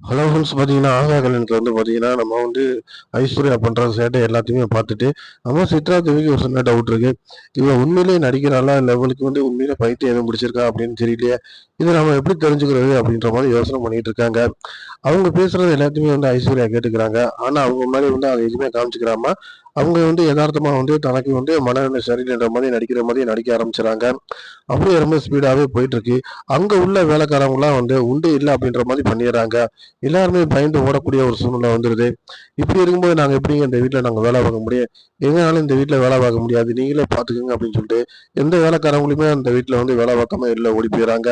Hello friends பார்த்தீங்கன்னா, ஆகா கல்யாணத்துல பார்த்தீங்கன்னா, நம்ம ஐஸ்வர்யா பண்ற சேட்டை எல்லாத்தையுமே பார்த்துட்டு, நம்ம சித்ரா தேவிக்கு ஒரு சின்ன டவுட் இருக்கு. இவ உண்மையிலேயே நடிக்கிறாளா? இல்ல இவளுக்கு உண்மையிலே பைத்தியம் எதுவும் பிடிச்சிருக்கா? அப்படின்னு தெரியலையே. இத நம்ம எப்படி தெரிஞ்சுக்கிறது? அப்படின்ற மாரி யோசனை பண்ணிட்டு இருக்காங்க. அவங்க பேசுறது எல்லாத்தையுமே ஐஸ்வர்யா கேட்டுக்கிறாங்க. ஆனா, அவங்க முன்னாடி அத எதுவுமே காமிச்சுக்கிறாம, அவங்க எதார்த்தமா தனக்கு மனநிலை சரியில்லைன்ற மாரி நடிக்கிற மாரி நடிக்க ஆரம்பிச்சுறாங்க. அப்படியே ரொம்ப ஸ்பீடாவே போயிட்டுருக்கு. அங்க உள்ள வேலைக்காரவங்கலாம் உண்டு இல்ல அப்படின்ற மாரி பண்ணிர்றாங்க. எல்லாருமே பயந்து ஓடக்கூடிய ஒரு சூழ்நிலை வந்துருது. இப்படி இருக்கும்போது நாங்க எப்படிங்க இந்த வீட்ல நாங்க வேலை பார்க்க முடியும்? எங்கனாலும் இந்த வீட்ல வேலை பார்க்க முடியாது. நீங்களே பார்த்துக்கங்க அப்படின்னு சொல்லிட்டு, எந்த வேலைக்காரவங்களுமே அந்த வீட்ல வேலை பார்க்காம வெளில ஓடி போயிர்றாங்க.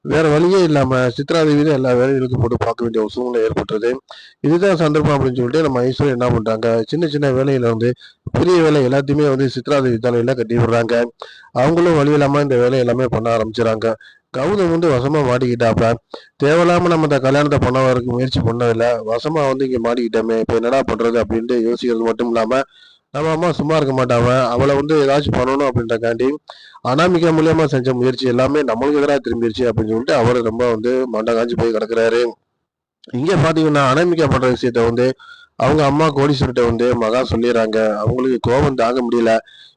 வேற வழியே இல்லாம சித்ரா தேவி தான் எல்லா வேலையும் இழுத்து போட்டு பார்க்க வேண்டிய ஒரு சூழ்நிலை ஏற்பட்டுருது. இதுதான் சந்தர்ப்பம் அப்படின்னு சொல்லிட்டு நம்ம ஐஸ்வர்யா என்ன பண்றாங்க, சின்ன சின்ன வேலையில பெரிய வேலை எல்லாத்தையுமே சித்ரா தேவி தலையில கட்டி விடுறாங்க. அவங்களும் வழி இல்லாம இந்த வேலை எல்லாமே பண்ண ஆரம்பிச்சுறாங்க. கௌதம் வசமா மாட்டிக்கிட்டாப்ல. தேவையில்லாம நம்ம இந்த கல்யாணத்த பண்ண வரக்கு முயற்சி பண்ணதில்ல. வசமா இங்க மாட்டிக்கிட்டோமே! இப்ப என்னடா பண்றது? அப்டின்ட்டு யோசிக்கிறது மட்டும் இல்லாம, நம்ம அம்மா சும்மா இருக்க மாட்டாங்க. அவள ஏதாச்சும் பண்ணணும் அப்டின்றக்காண்டி, அனாமிகா மூலியமா செஞ்ச முயற்சி எல்லாமே நம்மளுக்கு எதிரா திரும்பிருச்சு அப்டின்னு சொல்லிட்டு, அவரு ரொம்ப மண்ட காஞ்சு போய் கிடக்குறாரு. இங்க பார்த்தீங்கன்னா, அனாமிகா பண்ற விஷயத்த அவங்க அம்மா கோடீஸ்வரிட்ட மகா சொல்லிர்றாங்க. அவங்களுக்கு கோபம் தாங்க முடியல.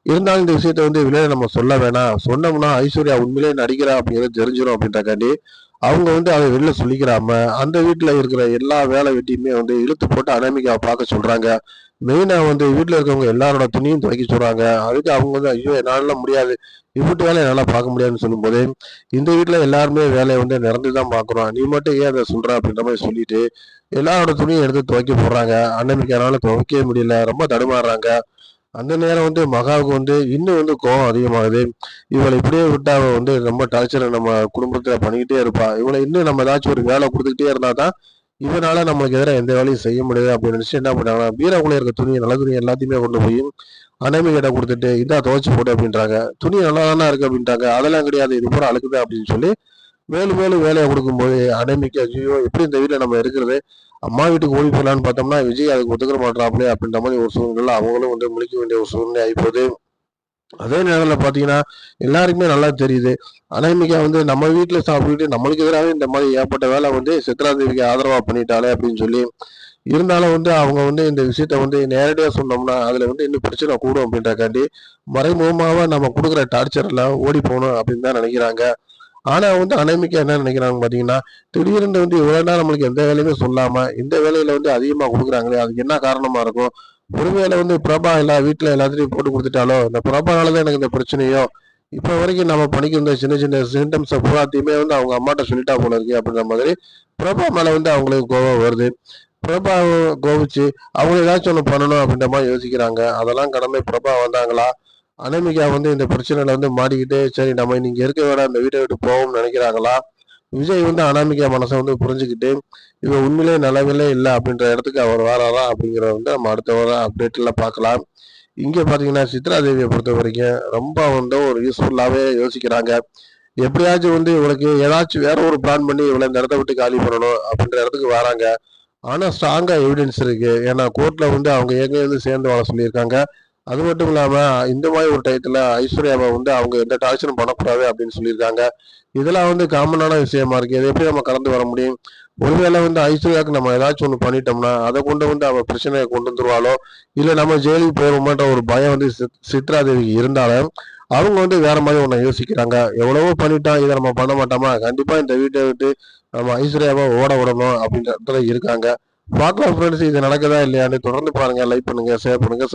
இருந்தாலும் இந்த விஷயத்த வெளியில நம்ம சொல்ல வேணாம். சொன்னோம்னா ஐஸ்வர்யா உண்மையிலேயே நடிக்கிறா அப்படிங்கிறது தெரிஞ்சிரும் அப்படின்றக்காண்டி, அவங்க அத வெளில சொல்லிக்கிறாம, அந்த வீட்ல இருக்கிற எல்லா வேலை வெட்டியுமே இழுத்து போட்டு அனாமிகாவ பார்க்க சொல்றாங்க. மெயினா வீட்ல இருக்கவங்க எல்லாரோட துணியும் துவைக்க சொல்றாங்க. அதுக்கு அவங்க ஐயோ! என்னாலலாம் முடியாது. இம்புட்டு வேலைய என்னால பார்க்க முடியாதுன்னு சொல்லும்போது, இந்த வீட்ல எல்லாருமே வேலைய நிறந்து தான் பார்க்குறோம். நீ மட்டும் ஏன் அத சொல்ற? அப்படின்ற மாரி சொல்லிட்டு, எல்லாரோட துணியும் எடுத்து துவைக்க போடுறாங்க. அன்னன்னைக்கானால துவைக்கவே முடியல. ரொம்ப தடுமாறுறாங்க. அந்த நேரம் மகாவுக்கு இன்னும் கோவம் அதிகமாகுது. இவள இப்படியே விட்டா அவ ரொம்ப டார்ச்சர நம்ம குடும்பத்துல பண்ணிக்கிட்டே இருப்பா. இவள இன்னும் நம்ம ஏதாச்சும் ஒரு வேலை குடுத்துக்கிட்டே இருந்தா தான், இவனால நம்மளுக்கு எதிரா எந்த வேலையும் செய்ய முடியாது அப்படின்னு நினைச்சு என்ன பண்ணாங்கன்னா, பீரோக்குள்ள இருக்க துணி நல்ல துணி எல்லாத்தையுமே கொண்டு போய் அனாமிகிட்ட குடுத்துட்டு, "இந்தா துவைச்சு போடு" அப்படின்றாங்க. "துணி நல்லா தானே இருக்கு" அப்படின்ட்டாங்க. "அதெல்லாம் கிடையாது. இது பூரா அழுக்குதான்" அப்படின்னு சொல்லி மேலும் மேலும் வேலைய குடுக்கும்போது, அனாமிகா ஐயய்யோ! எப்படி இந்த வீட்ல நம்ம இருக்கிறது? அம்மா வீட்டுக்கு ஓடி போயிடலான்னு பார்த்தோம்னா, விஜய் அதுக்கு ஒத்துக்கிற மாட்றாப்ளே அப்படின்ற மாரி ஒரு சூழ்நிலையில அவங்களும் முழிக்க வேண்டிய ஒரு சூழ்நிலை ஆயிப்போது. அதே நேரத்துல பார்த்தீங்கன்னா, எல்லாருக்குமே நல்லா தெரியுது. அனாமிகா நம்ம வீட்ல சாப்பிட்டுட்டு நம்மளுக்கு எதிராவே இந்த மாரி ஏகப்பட்ட வேல சித்ரா தேவிக்கு ஆதரவா பண்ணிட்டாளே அப்படின்னு சொல்லி, இருந்தாலும் அவங்க இந்த விஷயத்த நேரடியா சொன்னோம்னா, அதுல இன்னும் பிரச்சனை கூடும் அப்படின்றக்காண்டி, மறைமுகமாவ நம்ம குடுக்குற டார்ச்சர்ல ஓடி போணும் அப்படின்னு தான் நெனைக்கிறாங்க. ஆனா அனாமிகா என்ன நினைக்கிறாங்க பார்த்தீங்கன்னா, திடீர்னு இவ்வளவு நாள் நம்மளுக்கு எந்த வேலையுமே சொல்லாம, இந்த வேலையில அதிகமா குடுக்குறாங்களே, அதுக்கு என்ன காரணமா இருக்கும்? ஒருவேளை பிரபா எல்லா வீட்ல எல்லாத்தையும் போட்டு குடுத்துட்டாளோ, இந்த பிரபானால தான் எனக்கு இந்த பிரச்சனையோ, இப்ப வரைக்கும் நம்ம பண்ணிக்கிருந்த சின்ன சின்ன சிம்டம்ஸ பூராத்தையுமே அவங்க அம்மாட்ட சொல்லிட்டா போல இருக்கே அப்படின்ற மாதிரி, பிரபா மேல அவங்களுக்கு கோவம் வருது. பிரபாவ கோவிச்சு, அவங்க ஏதாச்சும் ஒண்ணு பண்ணணும் அப்படின்ற மாரி யோசிக்கிறாங்க. அதெல்லாம் கடந்து பிரபா வந்தாங்களா? அனாமிகா இந்த பிரச்சனையில மாட்டிக்கிட்டு, சரி நம்ம இங்க இருக்க வேணாம், இந்த வீட்ட விட்டு போவோம்னு நெனைக்கிறாங்களா? விஜய் அனாமிகா மனச புரிஞ்சுகிட்டு, இவ உண்மையிலேயே நல்லவளே இல்ல அப்படின்ற இடத்துக்கு அவர் வாராரா? அப்படிங்கிறத நம்ம அடுத்த வர அப்டேட்ல பார்க்கலாம். இங்க பார்த்தீங்கன்னா, சித்ரா தேவிய பொறுத்தவரைக்கும் ரொம்ப ஒரு யூஸ்ஃபுல்லாவே யோசிக்கிறாங்க. எப்படியாச்சும் இவளுக்கு ஏதாச்சும் வேற ஒரு பிளான் பண்ணி இவள இந்த இடத்த விட்டு காலி பண்ணணும் அப்படின்ற இடத்துக்கு வராங்க. ஆனா ஸ்ட்ராங்கா எவிடன்ஸ் இருக்கு. ஏன்னா கோர்ட்ல அவங்க ஏற்கனவே சேர்ந்து வாழ சொல்லியிருக்காங்க. அது மட்டும் இல்லாம, இந்த மாரி ஒரு டயத்துல ஐஸ்வர்யாவ அவங்க எந்த டார்ச்சரும் பண்ணக்கூடாது அப்படின்னு சொல்லியிருக்காங்க. இதெல்லாம் காமனான விஷயமா இருக்கு. இத எப்படி நம்ம கடந்து வர முடியும்? ஒருவேளை ஐஸ்வர்யாவுக்கு நம்ம ஏதாச்சும் ஒண்ணு பண்ணிட்டோம்னா, அத கொண்டு அவ பிரச்சனைய கொண்டு வந்துருவாளோ, இல்ல நம்ம ஜெயிலுக்கு போயிருவோமான்ற ஒரு பயம் சித்ரா தேவிக்கு இருந்தாலும், அவங்க வேற மாரி ஒண்ண யோசிக்கிறாங்க. எவ்வளவோ பண்ணிட்டோம். இத நம்ம பண்ண மாட்டோமா? கண்டிப்பா இந்த வீட்ட விட்டு நம்ம ஐஸ்வர்யாவ ஓட விடணும் அப்படின்ற இடத்துல இருக்காங்க. பார்க்கலாம் ஃப்ரெண்ட்ஸ் இது நடக்குதா இல்லையான்னு தொடர்ந்து பாருங்க. லைக் பண்ணுங்க, ஷேர் பண்ணுங்க,